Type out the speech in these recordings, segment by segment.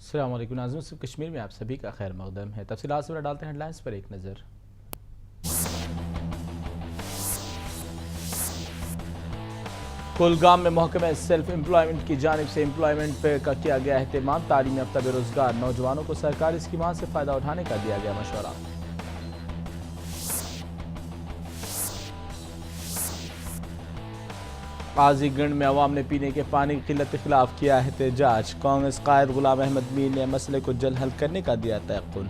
अस्सलाम वालेकुम नाज़रीन, सिर्फ कश्मीर में आप सभी का खैर मक़दम है। तफ़सीलात से डालते हैं हेडलाइंस पर एक नज़र। कुलगाम में महकमे सेल्फ एम्प्लॉयमेंट की जानिब से एम्प्लॉयमेंट पे का किया गया अहतमाम। तालीम याफ्ता बेरोजगार नौजवानों को सरकारी स्कीमात से फ़ायदा उठाने का दिया गया मशवरा। काजीगंज में अवाम ने पीने के पानी की किल्लत के खिलाफ किया एहतजाज। कांग्रेस कायद गुलाम अहमद मीर ने मसले को जल्द हल करने का दिया तयक़ुन।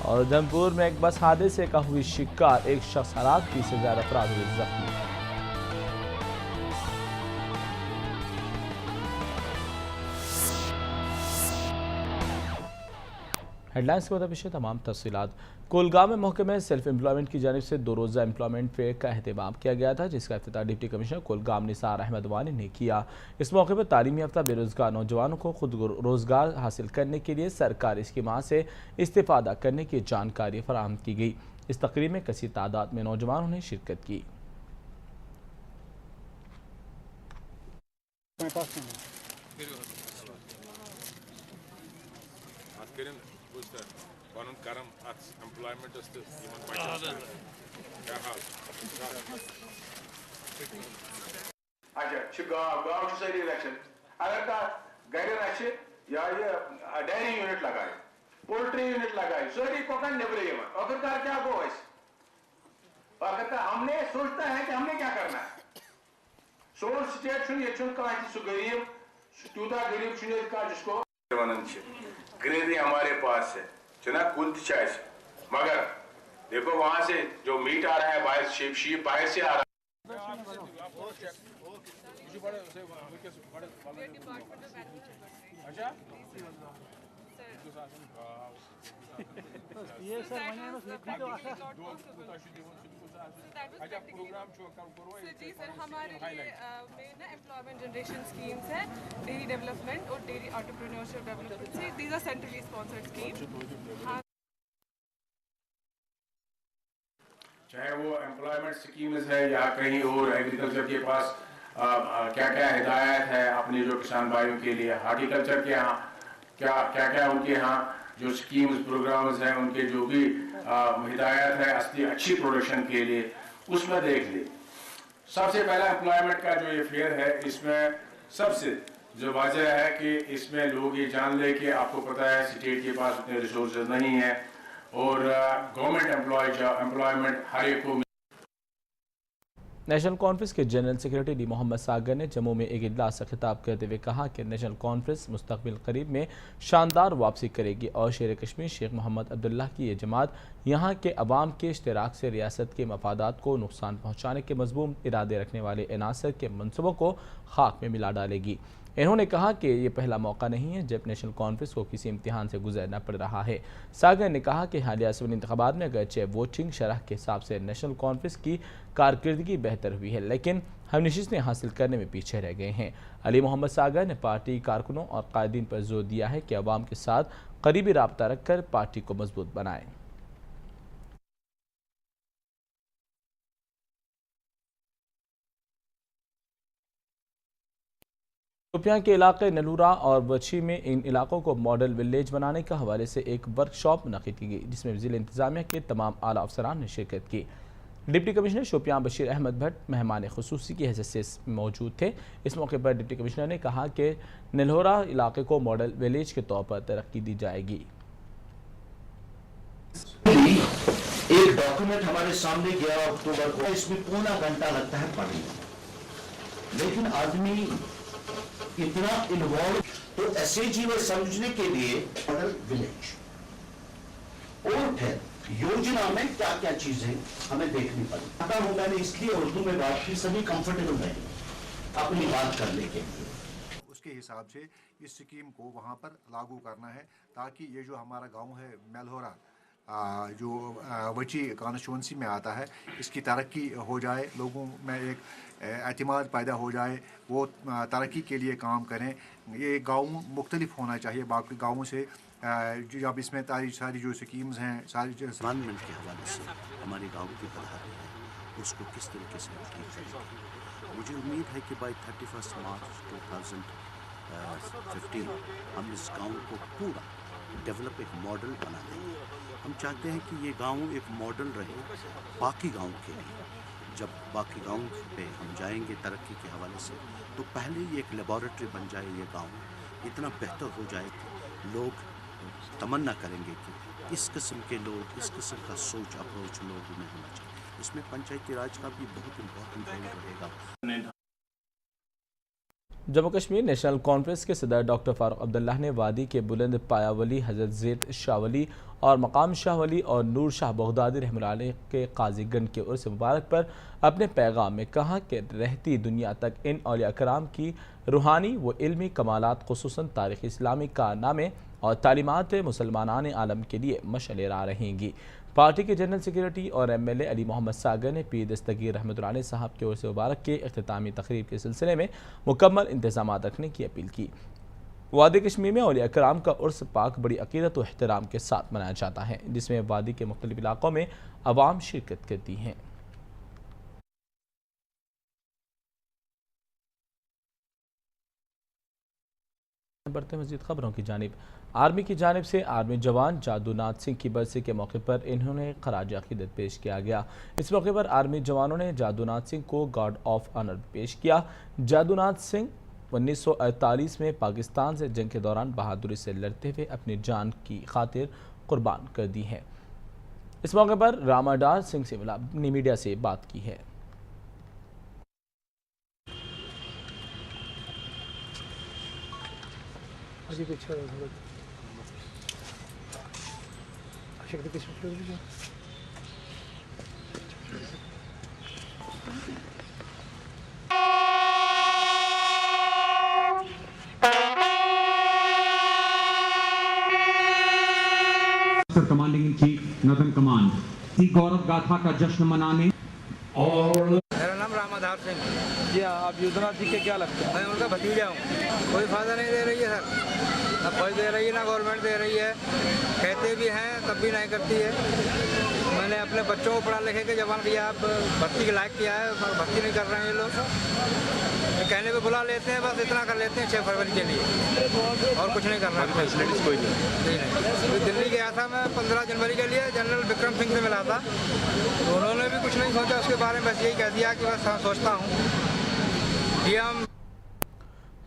और उधमपुर में एक बस हादसे का हुई शिकार, एक शख्स हलाक, 30 से ज्यादा अफराद हुए जख्मी। हेडलाइंस के बाद पेश तमाम तफसीलात। कुलगाम में महकमे सेल्फ एम्प्लॉयमेंट की जानिब से 2 रोज़ा एम्प्लॉयमेंट फेयर का अहतमाम किया गया था, जिसका इफ्तिताह डिप्टी कमिश्नर कुलगाम निसार अहमद वानी ने किया। इस मौके पर तालीम याफ्ता बेरोजगार नौजवानों को खुद रोजगार हासिल करने के लिए सरकारी स्कीमात से इस्तेफादा करने की जानकारी फराहम की गई। इस तकरीब में कसी तादाद में नौजवानों ने शिरकत की। अच्छा गाँव सारी इलेक्शन अगर गर या डेयरी यूनिट लगाए, पोल्ट्री यूनिट लगाए, सारी कोकन निबरे आखिरकार क्या गो आखिरकार हमने सोचता है कि हमने क्या करना है। सोर स्टेट ये सह गरीब तूता गरीब जिसको ग्रेनरी हमारे पास है चुना कुल मगर देखो वहां से जो मीट आ रहा है बाहर, शीप बाहर से आ रहा है। जी सर, हमारे लिए मेन एम्प्लॉयमेंट जनरेशन स्कीम्स है, डेयरी डेवलपमेंट और डेयरी एंटरप्रेन्योरशिप डेवलपमेंट से। These are centrally sponsored scheme. चाहे वो एम्प्लॉयमेंट स्कीम्स है या कहीं और एग्रीकल्चर के पास क्या क्या हिदायत है अपने जो किसान भाइयों के लिए, हार्टिकल्चर के यहाँ क्या क्या उनके यहाँ जो स्कीम्स प्रोग्राम्स हैं, उनके जो भी हिदायत है असली अच्छी प्रोडक्शन के लिए, उसमें देख ले। सबसे पहला एम्प्लॉयमेंट का जो ये फेयर है, इसमें सबसे जो वजह है कि इसमें लोग ये जान ले कि आपको पता है स्टेट के पास उतने रिसोर्सेज नहीं है और गवर्नमेंट एम्प्लॉयमेंट हर एक को। नेशनल कॉन्फ्रेंस के general secretary D Mohammad Sagar ने जम्मू में एक इजलास से खिताब करते हुए कहा कि नेशनल कॉन्फ्रेंस मुस्तकबिल करीब में शानदार वापसी करेगी और शेर कश्मीर शेख मोहम्मद अब्दुल्ला की ये जमात यहाँ के अवाम के इश्तराक से रियासत के मफादात को नुकसान पहुँचाने के मजबूम इरादे रखने वाले अनासर के मनसूबों को खाक में मिला डालेगी। इन्होंने कहा कि ये पहला मौका नहीं है जब नेशनल कॉन्फ्रेंस को किसी इम्तिहान से गुजरना पड़ रहा है। सागर ने कहा कि हालिया सिविल इंतखाबात में अगरचे वोटिंग शरह के हिसाब से नेशनल कॉन्फ्रेंस की कारकर्दगी बेहतर हुई है, लेकिन हम नशिस्तें हासिल करने में पीछे रह गए हैं। अली मोहम्मद सागर ने पार्टी कारकुनों और कायदीन पर जोर दिया है कि अवाम के साथ करीबी राब्ता रखकर पार्टी को मजबूत बनाएं। शोपियां के इलाके नलूरा और बछी में इन इलाकों को मॉडल विलेज बनाने के हवाले से एक वर्कशॉप मुनक़िद की गई, जिसमें ज़िला इंतज़ामिया के तमाम आला अफसरान ने शिरकत की। डिप्टी कमिश्नर शोपियां बशीर अहमद भट्ट मेहमान खुसूसी की हैसियत से मौजूद थे। इस मौके पर डिप्टी कमिश्नर ने कहा कि नलहोरा इलाके को मॉडल विलेज के तौर पर तरक्की दी जाएगी। एक डॉक्यूमेंट हमारे सामने 11 अक्टूबर को, इसमें पौना घंटा लगता है पढ़ने, लेकिन आदमी इतना इन्वॉल्व, तो एसएजी में समझने के लिए मॉडल विलेज और फिर योजना में क्या क्या चीजें हमें देखनी पड़ी। आता हूं मैंने इसलिए उर्दू में बात की, सभी कंफर्टेबल रहे अपनी बात करने के लिए। उसके हिसाब से इस स्कीम को वहां पर लागू करना है ताकि ये जो हमारा गांव है मेलहोरा जो वची कॉन्स्टिट्यूंसी में आता है, इसकी तरक्की हो जाए, लोगों में एक एतमाद पैदा हो जाए, वो तरक्की के लिए काम करें। ये गाँव मुख्तलिफ होना चाहिए बाकी गाँवों से। जब इसमें सारी जो स्कीम्स हैं, सारी गवर्नमेंट के हवाले से हमारे गाँव की बदहाली है, उसको किस तरीके से ठीक करेंगे। मुझे उम्मीद है कि बाय 31 मार्च 2015 हम इस गांव को पूरा डेवलप एक मॉडल बना देंगे। हम चाहते हैं कि ये गांव एक मॉडल रहे बाकी गांव के लिए। जब बाकी गांव पे हम जाएंगे तरक्की के हवाले से, तो पहले ही एक लेबॉरेटरी बन जाए ये गांव, इतना बेहतर हो जाए कि लोग तमन्ना करेंगे कि इस किस्म के लोग, इस किस्म का सोच अप्रोच लोगों में होना चाहिए। इसमें पंचायती राज का भी बहुत इम्पोर्टेंट रोल रहेगा। जम्मू कश्मीर नेशनल कॉन्फ्रेंस के सदर डॉक्टर फारूक अब्दुल्ला ने वादी के बुलंद पायावली, हजरत ज़ैद शाहवली और मकाम शाहवली और नूर शाह बगदादी रहमतुल्लाह अलैह के काजीगण के उर्स मुबारक पर अपने पैगाम में कहा कि रहती दुनिया तक इन औलिया कराम की रूहानी व इल्मी कमालात खुसूसन तारीख़ इस्लामी कारनामे और तालीमात मुसलमान आलम के लिए मशअल राह रहेंगी। पार्टी के जनरल सेक्रेटरी और MLA अली मोहम्मद सागर ने पीर दस्तगीर रहमतुल्लाह अलैह साहब के उर्स मुबारक के इख्तितामी तकरीब के सिलसिले में मुकम्मल इंतजामात रखने की अपील की। वादी कश्मीर में औलिया कराम का उर्स पाक बड़ी अकीदत व एहतराम के साथ मनाया जाता है, जिसमें वादी के मुख्तलिफ इलाकों में अवाम शिरकत करती हैं। बढ़ते मज़ीद खबरों की जानिब। आर्मी की जानिब से आर्मी जवान जादूनाथ सिंह की बरसी के मौके पर इन्होंने खराज अकीदत पेश किया गया। इस मौके पर आर्मी जवानों ने जादूनाथ सिंह को गार्ड ऑफ ऑनर पेश किया। जादूनाथ सिंह 1948 में पाकिस्तान से जंग के दौरान बहादुरी से लड़ते हुए अपनी जान की खातिर कुर्बान कर दी है। इस मौके पर रामाडार सिंह से मीडिया से बात की है। Commanding in chief northern command की गौरव गाथा का जश्न मनाने। और मेरा नाम रामाधार सिंह। जी हाँ, आप युद्धनाथ जी के क्या लगता है? मैं उनका भतीजा हूँ। कोई फायदा नहीं दे रही है सर, ना फौज दे रही है ना गवर्नमेंट दे रही है। कहते भी हैं तब भी नहीं करती है। मैंने अपने बच्चों को पढ़ा लिखे के जवान किया, आप भर्ती के लायक किया है, भर्ती नहीं कर रहे हैं ये लोग। कहने पे बुला लेते हैं, बस इतना कर लेते हैं 6 फरवरी के लिए, और कुछ नहीं कर रहा है। फैसिलिटीज कोई नहीं। दिल्ली गया था मैं 15 जनवरी के लिए, जनरल विक्रम सिंह से मिला था, तो उन्होंने भी कुछ नहीं सोचा उसके बारे में, बस यही कह दिया कि बस सोचता हूँ।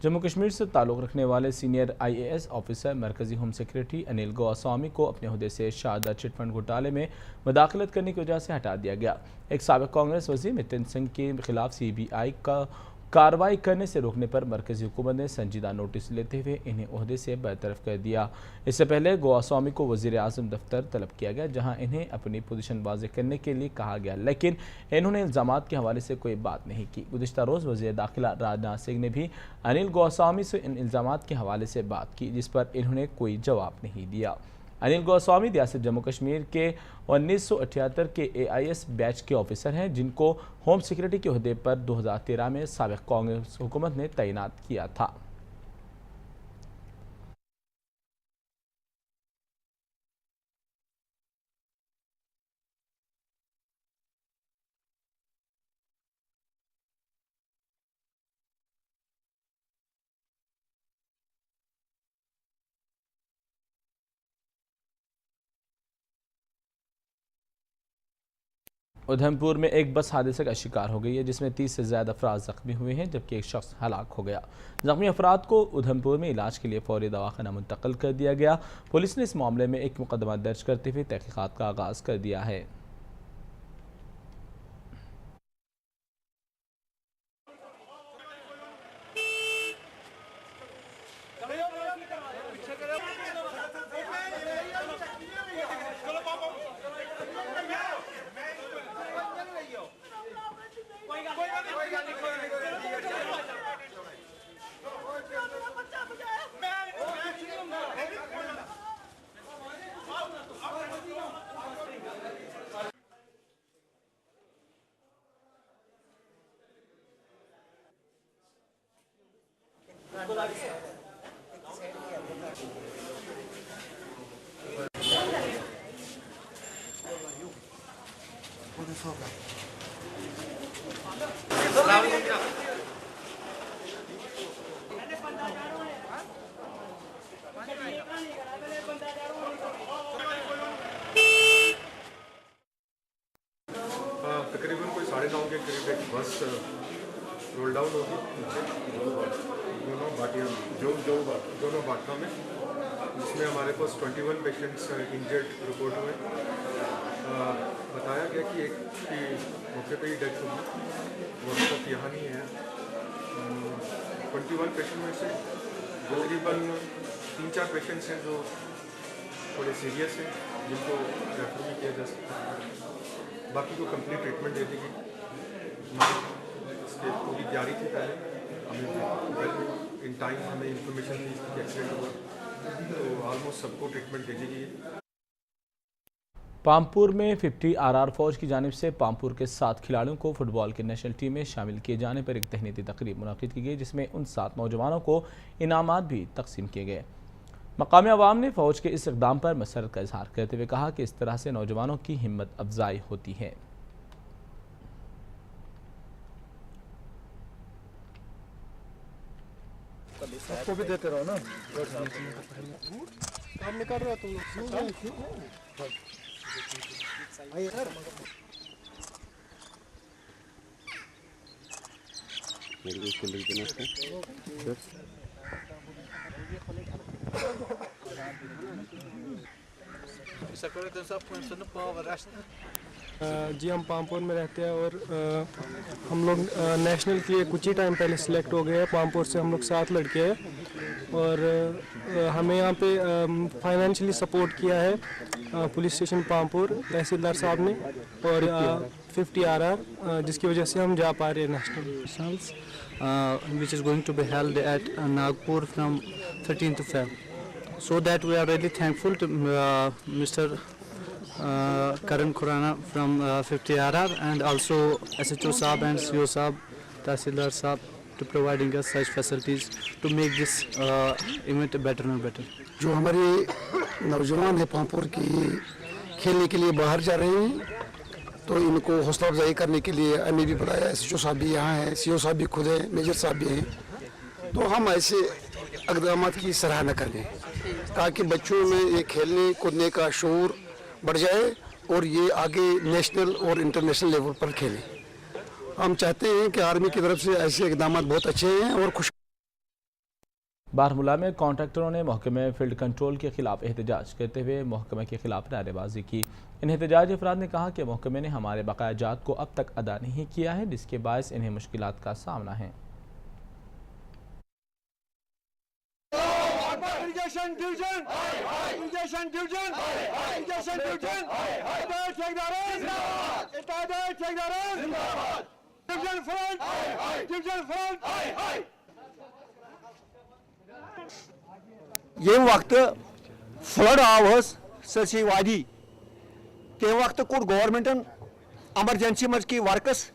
जम्मू कश्मीर से ताल्लुक़ रखने वाले सीनियर IAS ऑफिसर मरकज़ी होम सेक्रेटरी अनिल गोस्वामी को अपने ओहदे से शारदा चिटफंड घोटाले में मुदाखलत करने की वजह से हटा दिया गया। एक साबिक़ कांग्रेस वज़ीर नितिन सिंह के खिलाफ CBI का कार्रवाई करने से रोकने पर मरकज़ी हुकूमत ने संजीदा नोटिस लेते हुए इन्हें ओहदे से बरतरफ कर दिया। इससे पहले गोस्वामी को वज़ीर आज़म दफ्तर तलब किया गया, जहां इन्हें अपनी पोजीशन वाज़ेह करने के लिए कहा गया, लेकिन इन्होंने इल्ज़ामात के हवाले से कोई बात नहीं की। गुज़िश्ता रोज़ वज़ीर दाखिला राजनाथ सिंह ने भी अनिल गोस्वामी से इन इल्ज़ामात के हवाले से बात की, जिस पर इन्होंने कोई जवाब नहीं दिया। अनिल गोस्वामी रियासत जम्मू कश्मीर के 1978 के AIS बैच के ऑफिसर हैं, जिनको होम सिक्योरिटी के ओहदे पर 2013 में साबिक़ कांग्रेस हुकूमत ने तैनात किया था। उधमपुर में एक बस हादसे का शिकार हो गई है, जिसमें 30 से ज़्यादा अफराद ज़ख्मी हुए हैं, जबकि एक शख्स हलाक हो गया। ज़ख्मी अफराद को उधमपुर में इलाज के लिए फौरी दवाखाना मुंतकिल कर दिया गया। पुलिस ने इस मामले में एक मुकदमा दर्ज करते हुए तहकीकात का आगाज़ कर दिया है। तकरीबन कोई 9:30 के करीब एक बस रोल डाउन होगी दोनों बाटलों में, जिसमें हमारे पास 21 पेशेंट्स इंजर्ड रिपोर्ट हुए। बताया गया कि एक की मौके पे ही डेथ होगी, वो अब तक यहाँ नहीं है। 21 पेशेंट में से तकरीबन 3-4 पेशेंट्स हैं जो थोड़े सीरियस हैं, जिनको रेफर भी किया जा सकता है। बाकी को कंप्लीट ट्रीटमेंट दे देगी। इसकी पूरी तैयारी थी पहले, हमें इन टाइम हमें इंफॉर्मेशन थी कि एक्सीडेंट हुआ, तो ऑलमोस्ट सबको ट्रीटमेंट दे दी गई। पामपुर में 50 RR फौज की जानिब से पामपुर के 7 खिलाड़ियों को फुटबॉल की नेशनल टीम में शामिल किए जाने पर एक तहनीती तकरीब मुनाकिद की गई, जिसमें उन 7 नौजवानों को इनामात भी तकसीम किए गए। मकामी अवाम ने फ़ौज के इस इक़दाम पर मसरत का इजहार करते हुए कहा कि इस तरह से नौजवानों की हिम्मत अफजाई होती है। आपको भी देते रहो ना, काम निकाल रहा तुम जी हम पामपुर में रहते हैं और हम लोग नेशनल के लिए कुछ ही टाइम पहले सिलेक्ट हो गए हैं। पामपुर से हम लोग 7 लड़के हैं और हमें यहाँ पे फाइनेंशियली सपोर्ट किया है पुलिस स्टेशन पामपुर तहसीलदार साहब ने और 50 RR, जिसकी वजह से हम जा पा रहे हैं national, which is going to be held at Nagpur from 13th Feb. So that we are really thankful to Mr. Karan Khurana from 50 RR and also SHO Saab and CO Saab, Tahsildar Saab to providing us such facilities to make this event better and better. जो हमारे नौजवान हैं पामपुर की खेलने के लिए बाहर जा रहे हैं, तो इनको हौसला अफजाई करने के लिए हमें भी बुलाया। SHO साहब भी यहाँ हैं, CO साहब भी खुद हैं, मेजर साहब भी हैं। तो हम ऐसे इक़दाम की सराहना करें ताकि बच्चों में ये खेलने कूदने का शऊर बढ़ जाए और ये आगे नेशनल और इंटरनेशनल लेवल पर खेलें। हम चाहते हैं कि आर्मी की तरफ से ऐसे इक़दाम बहुत अच्छे हैं और खुश। बारमूला में कॉन्ट्रैक्टरों ने महकमे फील्ड कंट्रोल के खिलाफ एहतजाज करते हुए महकमे के खिलाफ नारेबाजी की। इन एहतजाजी अफराद ने कहा कि महकमे ने हमारे बकायाजात को अब तक अदा नहीं किया है, जिसके बायस इन्हें मुश्किलात का सामना है। ये वक्त फ्लड आव सरसी वादी ते वक्त कोर गवर्नमेंटन एमरजेंसी मज की वर्कस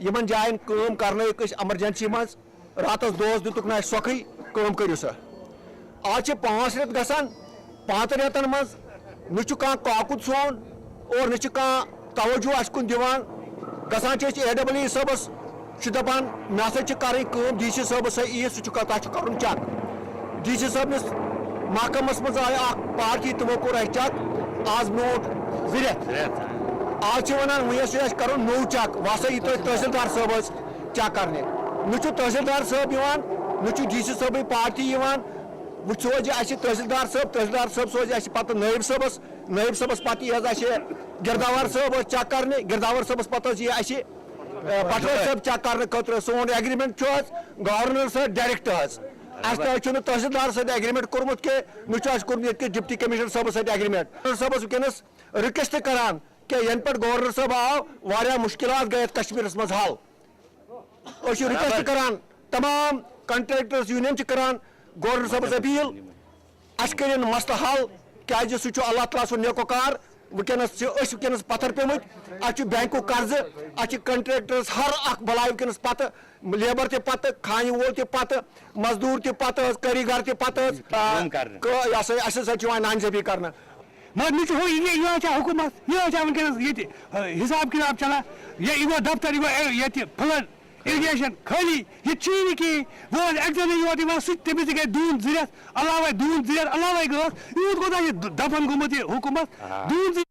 यमन जायन काम करने एमरजेंसी मज रात दोस दुतुक ना सोखी काम करियो सा। आज 5 रेत गसान 5 रेतन मज न काकुद सोन और न तवज्जो अशकुन दिवान गसान AWE सबस दपान मे हसा कर DC सब सह कर चेक DC सब महकमस मज आय पार्टी तमो कोर चेक आज ब्रोट रेत आज वन वह कर नौ चेक वह हसा तहसीलदार साहब चेक करने न तहसीलदार साहब न DC साहब पार्टी वो सोज तहसीलदार साहब सोज पे नायब सबस पे गिरदावर साहब चेक करने गिरदावर सबस पे पटवारी साहब चेक करने खतर सोन एग्रीमेंट गवर्नर सह डायरेक्ट तहसीलदार सत एग्रीमेंट कोर्मुत के न डिप्टी कमिश्नर साहब सत एग्रीमेंट साहब वनस रिक्वेस्ट करान कि यन पे गवर्नर साहब आव वारिया मुश्किलात गए कश्मीरस मज हल रिक्वेस्ट करान तमाम कंट्रैक्टर्स यूनियन करान गवर्नर साहब अपील अस कर मसला हल क्या सह अल्लाह ताला सुन नेकोकार वनस पत्थर पेमुत अ बैंक कर्ज अ कंट्रैक्टर्स हर अख बलाय वनस पत लेबर ते पत खान वोल ते पत मजदूर ते पत कारीगर ते पत नाइंसाफी कर मगर हुकूमत वनकस हिसाब किताब चला ये दफ्तर फ्लड irrigation खाली ये चीनी की वो एक्चुअली ये होती है सुच तमिस के दून जिरत अलावा गस यूथ को ये दफन गुमत हुकूमत दून।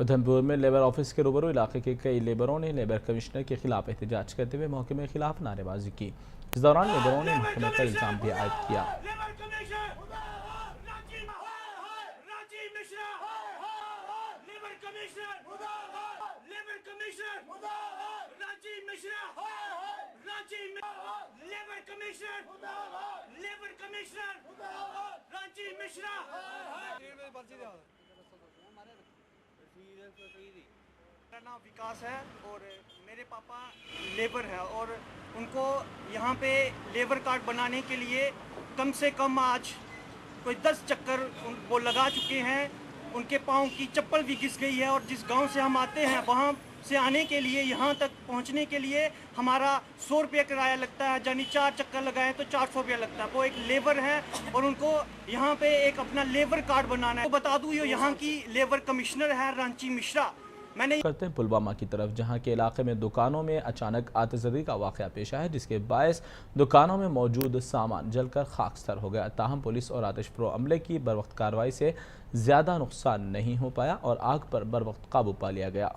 उधमपुर में लेबर ऑफिस के रूबरू इलाके के कई लेबरों ने लेबर कमिश्नर के खिलाफ एहतजाज करते हुए महकमे के खिलाफ नारेबाजी की। इस दौरान लेबरों ने महकमे पर इल्जाम भी आयद किया। मेरा नाम विकास है और मेरे पापा लेबर है और उनको यहाँ पे लेबर कार्ड बनाने के लिए कम से कम आज कोई 10 चक्कर वो लगा चुके हैं। उनके पाँव की चप्पल भी घिस गई है और जिस गांव से हम आते हैं वहाँ से आने के लिए यहाँ तक पहुँचने के लिए हमारा 100 रुपये किराया लगता है, यानी 4 चक्कर लगाएं तो 400 रुपया लगता है। वो एक लेबर है और उनको यहाँ पे एक अपना लेबर कार्ड बनाना है। तो बता दूँ ये यहाँ की लेबर कमिश्नर है रांची मिश्रा। मैंने करते हैं पुलवामा की तरफ, जहां के इलाके में दुकानों में अचानक आतिशबाजी का वाक़या पेश आया, जिसके बायस दुकानों में मौजूद सामान जलकर खाकस्तर हो गया। ताहम पुलिस और आतिशप्रो अमले की बरवक्त कार्रवाई से ज़्यादा नुकसान नहीं हो पाया और आग पर बरवक्त काबू पा लिया गया।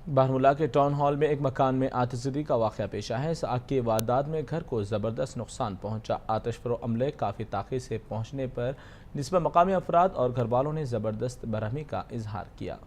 बारमूला के टाउन हॉल में एक मकान में आतिशबाजी का वाक़या पेश आया है। इस आग की वारदात में घर को ज़बरदस्त नुकसान पहुंचा। आतिशप्रो अमले काफ़ी ताक़ी से पहुंचने पर निस्बत मकामी अफराद और घर वालों ने ज़बरदस्त बरहमी का इजहार किया।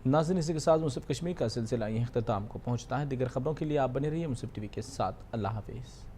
नाज़रीन, इसी के साथ मुंसिफ कश्मीर का सिलसिला यहीं इख्तिताम को पहुँचता है। दीगर खबरों के लिए आप बने रहिए मुंसिफ टीवी के साथ। अल्लाह हाफिज़।